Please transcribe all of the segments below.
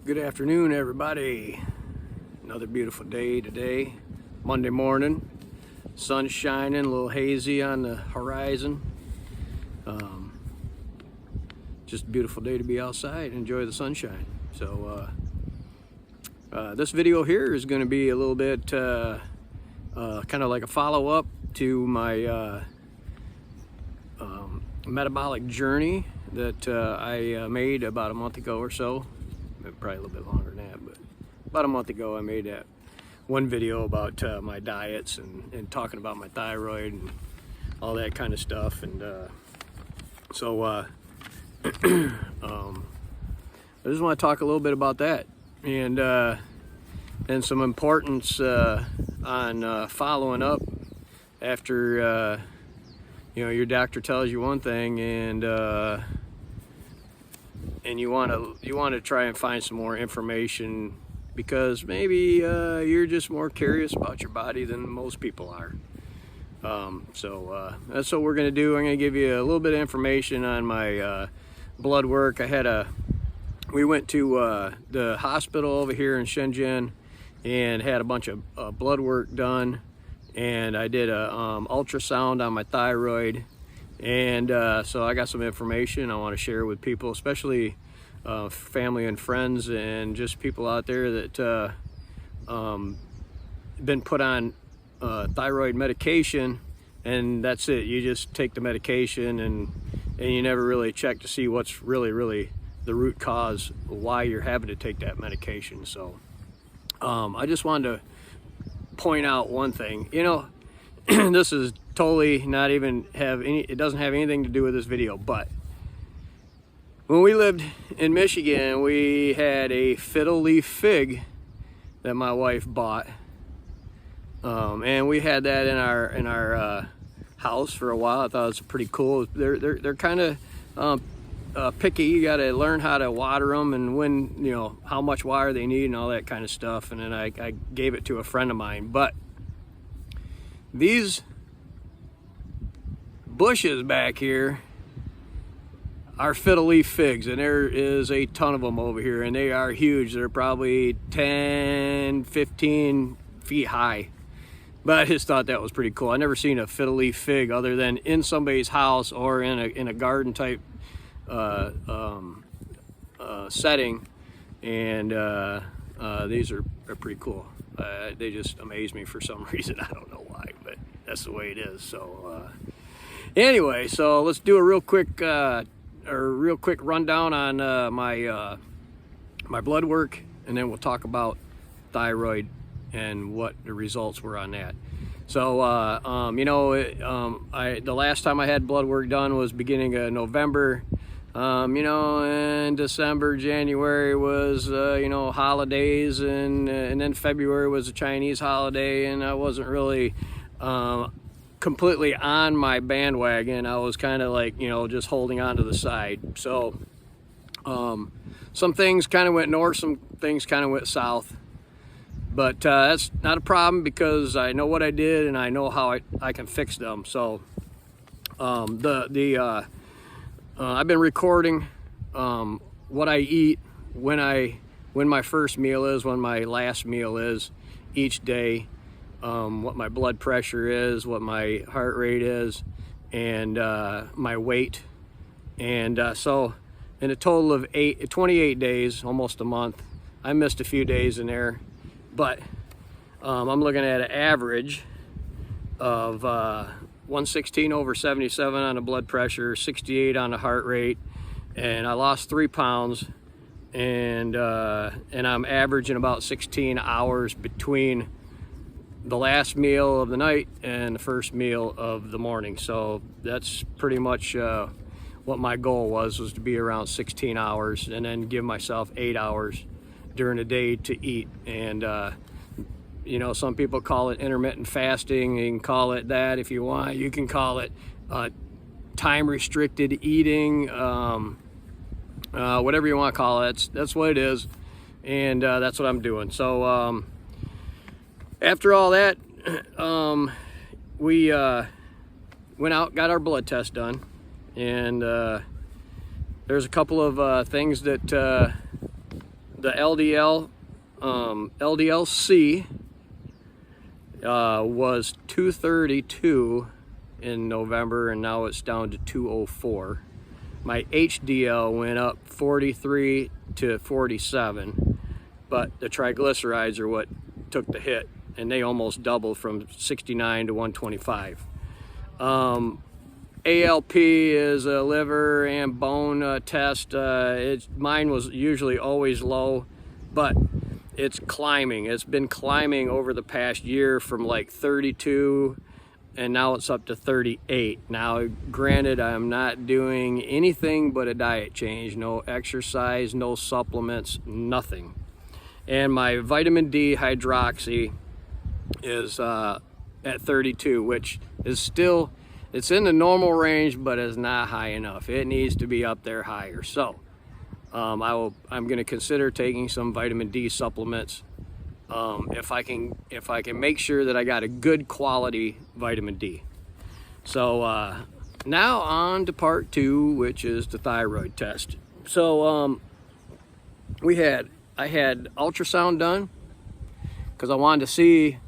Good afternoon, everybody. Another beautiful day today, Monday morning. Sun's shining, a little hazy on the horizon. Just a beautiful day to be outside, enjoy the sunshine. So this video here is going to be a little bit kind of like a follow-up to my metabolic journey that I made about a month ago or so. Probably a little bit longer than that, but about a month ago I made that one video about my diets and talking about my thyroid and all that kind of stuff. And I just want to talk a little bit about that and some importance on following up after your doctor tells you one thing and you want to try and find some more information because maybe you're just more curious about your body than most people are. So that's what we're going to do. I'm going to give you a little bit of information on my blood work. We went to the hospital over here in Shenzhen and had a bunch of blood work done, and I did a ultrasound on my thyroid. And so I got some information I want to share with people, especially family and friends and just people out there that been put on thyroid medication, and that's it. You just take the medication and you never really check to see what's really the root cause why you're having to take that medication. So I just wanted to point out one thing. This is totally not even it doesn't have anything to do with this video, but when we lived in Michigan, we had a fiddle leaf fig that my wife bought, and we had that in our house for a while. I thought it was pretty cool. They're kind of picky. You got to learn how to water them and when, how much water they need and all that kind of stuff. And then I gave it to a friend of mine, but these bushes back here are fiddle leaf figs, and there is a ton of them over here, and they are huge. They're probably 10, 15 feet high. But I just thought that was pretty cool. I never seen a fiddle leaf fig other than in somebody's house or in a garden type setting, and these are pretty cool. They just amaze me for some reason. I don't know why, but that's the way it is. So anyway, so let's do a real quick rundown on my blood work, and then we'll talk about thyroid and what the results were on that. So the last time I had blood work done was beginning of November. In December, January was, holidays, and then February was a Chinese holiday, and I wasn't really completely on my bandwagon. I was kind of like, just holding on to the side. So some things kind of went north, some things kind of went south. But that's not a problem because I know what I did and I know how I can fix them. So I've been recording what I eat, when my first meal is, when my last meal is each day, what my blood pressure is, what my heart rate is, and my weight. And so in a total of 28 days, almost a month, I missed a few days in there, but I'm looking at an average of 116/77 on the blood pressure, 68 on the heart rate, and I lost 3 pounds, and I'm averaging about 16 hours between the last meal of the night and the first meal of the morning. So that's pretty much what my goal was to be around 16 hours and then give myself 8 hours during the day to eat. And some people call it intermittent fasting. You can call it that if you want. You can call it time restricted eating, whatever you want to call it. That's what it is, and that's what I'm doing. So after all that, we went out, got our blood test done, and there's a couple of things that the LDL-C was 232 in November, and now it's down to 204. My HDL went up 43 to 47, but the triglycerides are what took the hit, and they almost doubled from 69 to 125. ALP is a liver and bone test. Mine was usually always low, but it's climbing. It's been climbing over the past year from like 32, and now it's up to 38. Now, granted, I'm not doing anything but a diet change. No exercise, no supplements, nothing. And my vitamin D hydroxy is at 32, which is still, it's in the normal range, but it's not high enough. It needs to be up there higher. So I'm going to consider taking some vitamin D supplements if I can make sure that I got a good quality vitamin D. So now on to part 2, which is the thyroid test. So I had ultrasound done because I wanted to see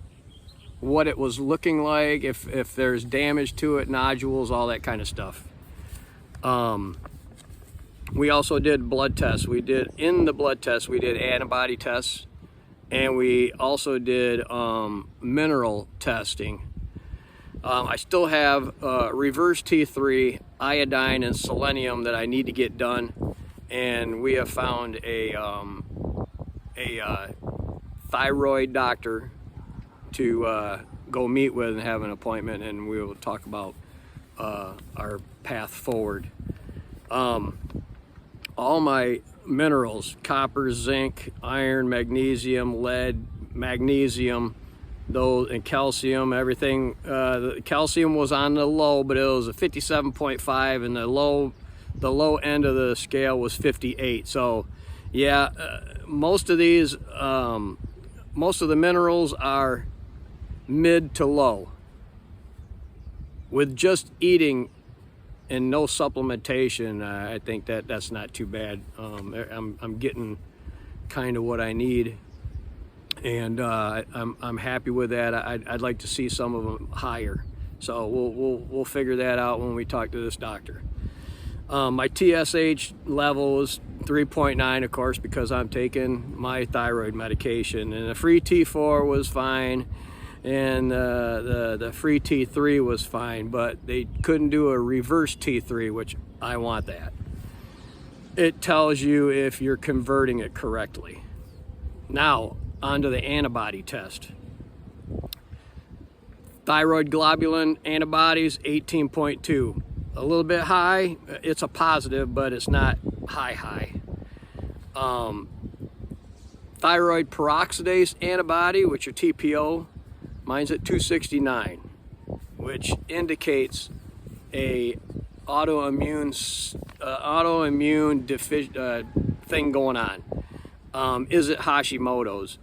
what it was looking like, if there's damage to it, nodules, all that kind of stuff. We also did blood tests. In the blood tests, we did antibody tests, and we also did mineral testing. I still have reverse T3, iodine, and selenium that I need to get done, and we have found a thyroid doctor to go meet with and have an appointment, and we will talk about our path forward. All my minerals, copper, zinc, iron, magnesium, lead, magnesium, and calcium, everything. The calcium was on the low, but it was a 57.5, and the low end of the scale was 58. So yeah, most of the minerals are mid to low. With just eating and no supplementation, I think that's not too bad. I'm getting kind of what I need, and I'm happy with that. I'd like to see some of them higher, so we'll figure that out when we talk to this doctor. My TSH level is 3.9, of course, because I'm taking my thyroid medication, and the free T4 was fine, and the free T3 was fine, but they couldn't do a reverse T3, which I want that. It tells you if you're converting it correctly. Now, onto the antibody test. Thyroid globulin antibodies, 18.2. A little bit high. It's a positive, but it's not high. Thyroid peroxidase antibody, which are TPO, mine's at 269, which indicates a autoimmune thing going on. Is it Hashimoto's?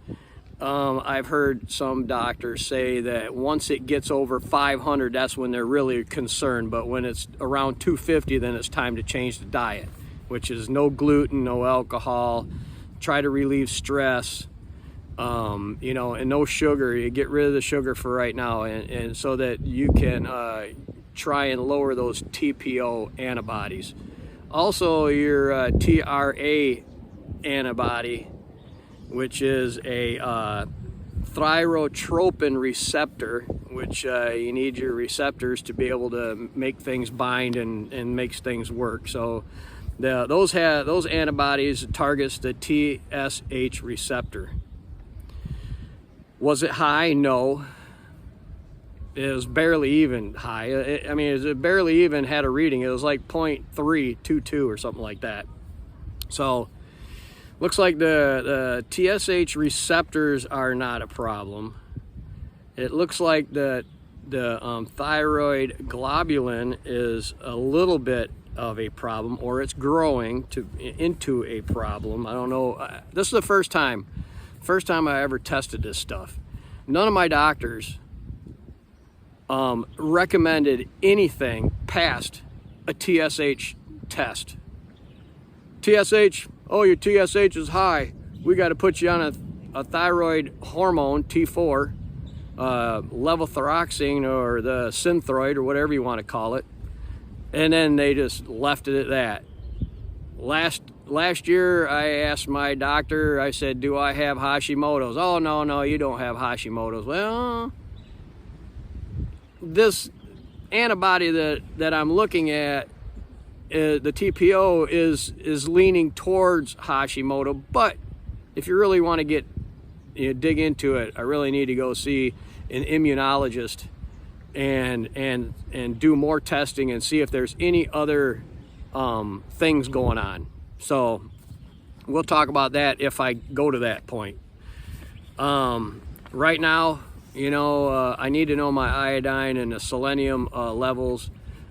I've heard some doctors say that once it gets over 500, that's when they're really concerned. But when it's around 250, then it's time to change the diet, which is no gluten, no alcohol, try to relieve stress, and no sugar. You get rid of the sugar for right now, and so that you can try and lower those TPO antibodies. Also, your TRA antibody, which is a thyrotropin receptor, which you need your receptors to be able to make things bind and makes things work. So those antibodies targets the TSH receptor. Was it high? No. It was barely even high. It barely even had a reading. It was like 0.322 or something like that. So looks like the TSH receptors are not a problem. It looks like the thyroid globulin is a little bit of a problem, or it's growing into a problem. I don't know. This is the first time I ever tested this stuff. None of my doctors recommended anything past a TSH test. TSH, oh, your TSH is high. we got to put you on a thyroid hormone, T4, levothyroxine or the Synthroid or whatever you want to call it. And then they just left it at that. Last year, I asked my doctor, I said, do I have Hashimoto's? Oh, no, you don't have Hashimoto's. Well, this antibody that I'm looking at, the TPO is leaning towards Hashimoto, but if you really want to dig into it, I really need to go see an immunologist and do more testing and see if there's any other things going on. So we'll talk about that if I go to that point. Right now, I need to know my iodine and the selenium levels.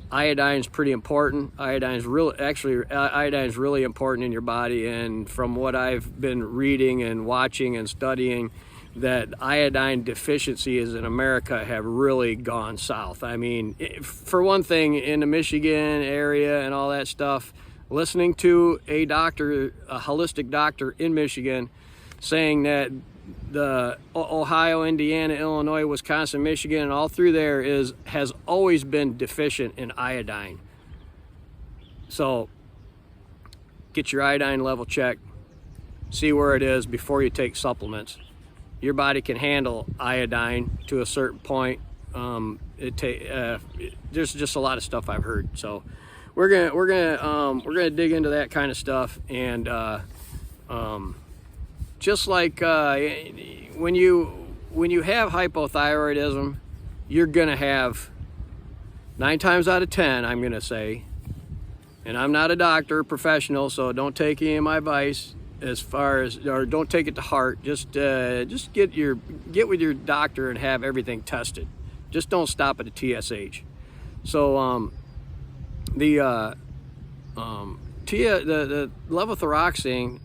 Iodine's pretty important. Iodine's really important in your body, and from what I've been reading and watching and studying, that iodine deficiencies in America have really gone south. I mean, for one thing, in the Michigan area and all that stuff, listening to a holistic doctor in Michigan saying that the Ohio, Indiana, Illinois, Wisconsin, Michigan, and all through there has always been deficient in iodine. So get your iodine level checked, see where it is before you take supplements. Your body can handle iodine to a certain point. There's just a lot of stuff I've heard. So we're gonna dig into that kind of stuff, and just like when you have hypothyroidism, you're gonna have 9 times out of 10, I'm gonna say, and I'm not a doctor, professional, so don't take any of my advice or don't take it to heart. Just get with your doctor and have everything tested. Just don't stop at a TSH. So the levothyroxine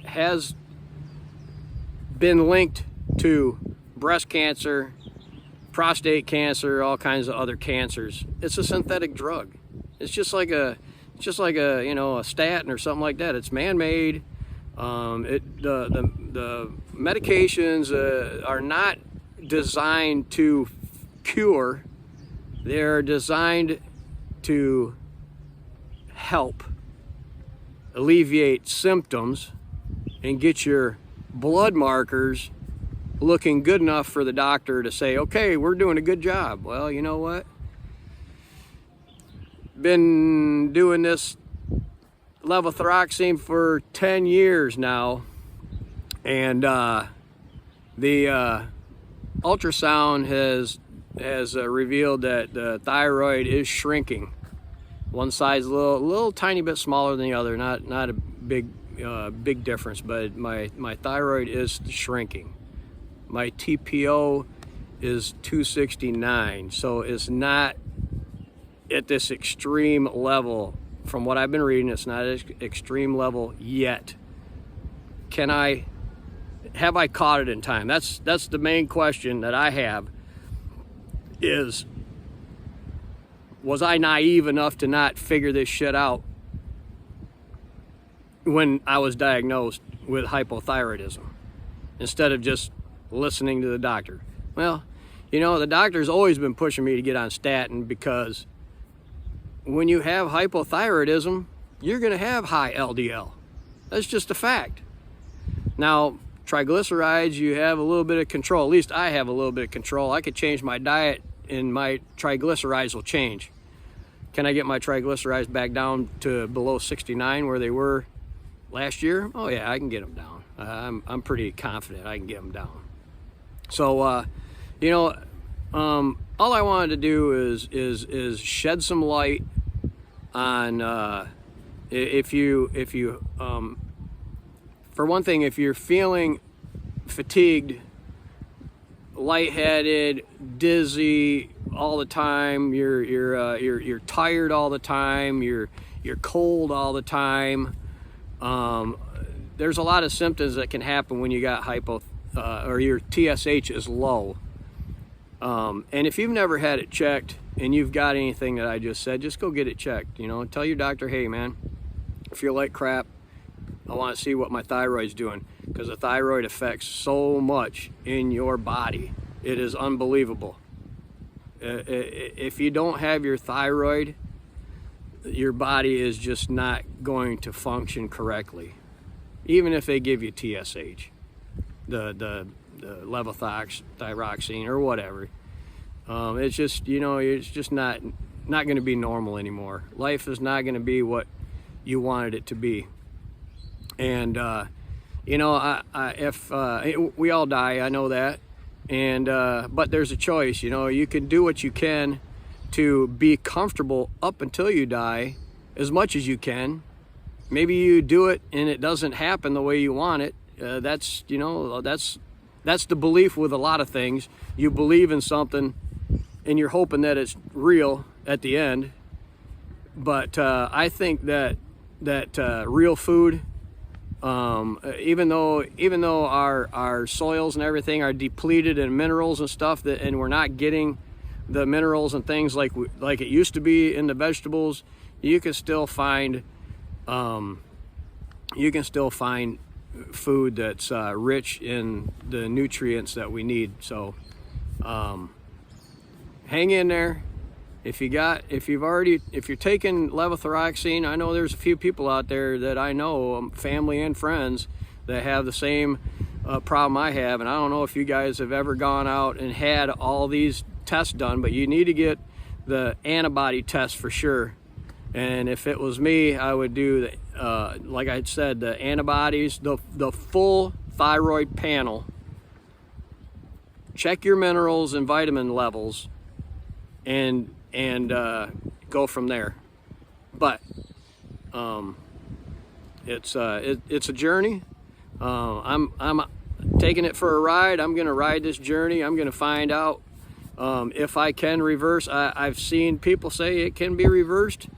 has been linked to breast cancer, prostate cancer, all kinds of other cancers. It's a synthetic drug. It's just like a a statin or something like that. It's man-made. The medications are not designed to cure. They're designed to help alleviate symptoms and get your blood markers looking good enough for the doctor to say, okay, we're doing a good job. Well, you know what? Been doing this levothyroxine for 10 years now, and the ultrasound has revealed that the thyroid is shrinking. One side's a little tiny bit smaller than the other, not a big difference, but my thyroid is shrinking. My TPO is 269, so it's not at this extreme level. From what I've been reading, it's not at extreme level yet. Have I caught it in time? That's the main question that I have, is was I naive enough to not figure this shit out when I was diagnosed with hypothyroidism instead of just listening to the doctor? Well, the doctor's always been pushing me to get on statin, because when you have hypothyroidism, you're going to have high LDL. That's just a fact. Now, triglycerides, you have a little bit of control. At least I have a little bit of control. I could change my diet and my triglycerides will change. Can I get my triglycerides back down to below 69 where they were last year? Oh yeah, I can get them down. I'm pretty confident I can get them down. So, all I wanted to do is shed some light on if you for one thing, if you're feeling fatigued, lightheaded, dizzy all the time, you're tired all the time, you're cold all the time. There's a lot of symptoms that can happen when you got or your TSH is low. And if you've never had it checked and you've got anything that I just said, just go get it checked. Tell your doctor, hey man, I feel like crap. I want to see what my thyroid's doing, because the thyroid affects so much in your body. It is unbelievable. If you don't have your thyroid, your body is just not going to function correctly. Even if they give you TSH, the levothyroxine or whatever, it's just, you know, it's just not going to be normal anymore. Life is not going to be what you wanted it to be. And you know, if we all die, I know that. And but there's a choice. You know, you can do what you can to be comfortable up until you die, as much as you can. Maybe you do it and it doesn't happen the way you want it. That's, you know, that's the belief with a lot of things. You believe in something and you're hoping that it's real at the end. But I think that real food, even though our soils and everything are depleted in minerals and stuff, and we're not getting the minerals and things like it used to be in the vegetables, you can still find food that's rich in the nutrients that we need. So hang in there. If you're taking levothyroxine, I know there's a few people out there that I know, family and friends, that have the same problem I have. And I don't know if you guys have ever gone out and had all these tests done, but you need to get the antibody test for sure. And if it was me, I would do like I said, the antibodies, the full thyroid panel. Check your minerals and vitamin levels, and go from there. But it's a journey. I'm taking it for a ride. I'm gonna ride this journey. I'm gonna find out if I can reverse. I've seen people say it can be reversed.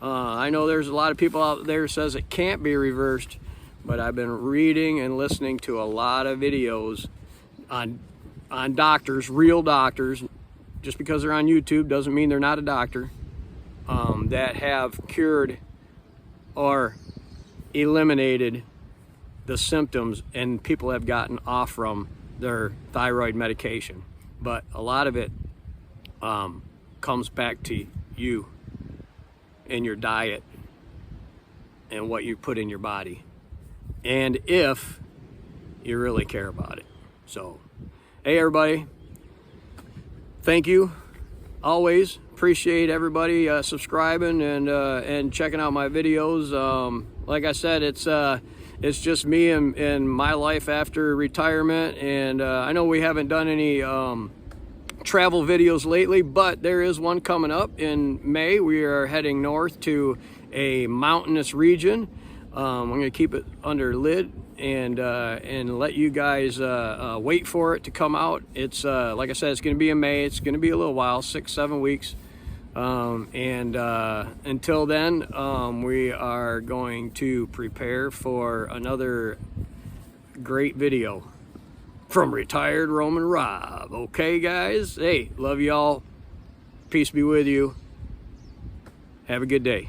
I know there's a lot of people out there says it can't be reversed, but I've been reading and listening to a lot of videos on doctors, real doctors. Just because they're on YouTube doesn't mean they're not a doctor, that have cured or eliminated the symptoms, and people have gotten off from their thyroid medication. But a lot of it comes back to you and your diet and what you put in your body, and if you really care about it. So, hey everybody, thank you. Always appreciate everybody subscribing and checking out my videos. Like I said, it's just me and my life after retirement, and I know we haven't done any travel videos lately, but there is one coming up in May. We are heading north to a mountainous region. I'm going to keep it under lid and let you guys wait for it to come out. It's like I said, it's going to be in May. It's going to be a little while, 6-7 weeks. And until then, we are going to prepare for another great video from Retired Roman Rob. Okay, guys? Hey, love y'all. Peace be with you. Have a good day.